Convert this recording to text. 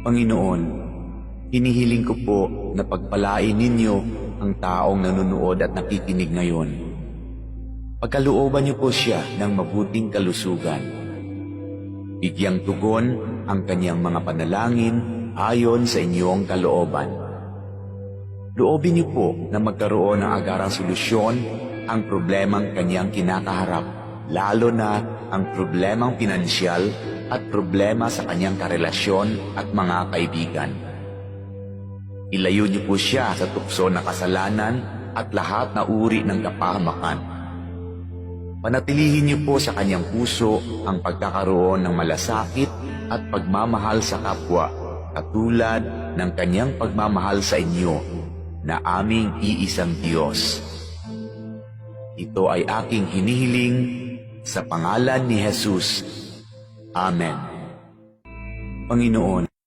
Panginoon, hinihiling ko po na pagpalain ninyo ang taong nanonood at nakikinig ngayon. Pagkalooban niyo po siya ng mabuting kalusugan. Bigyang tugon ang kanyang mga panalangin ayon sa inyong kalooban. Loobin niyo po na magkaroon ng agarang solusyon ang problemang kanyang kinakaharap, lalo na ang problemang pinansyal at problema sa kanyang karelasyon at mga kaibigan. Ilayo niyo po siya sa tukso ng kasalanan at lahat na uri ng kapahamakan. Panatilihin niyo po sa kanyang puso ang pagkakaroon ng malasakit at pagmamahal sa kapwa, katulad ng kanyang pagmamahal sa inyo na aming iisang Diyos. Ito ay aking hinihiling sa pangalan ni Jesus. Amen. Panginoon,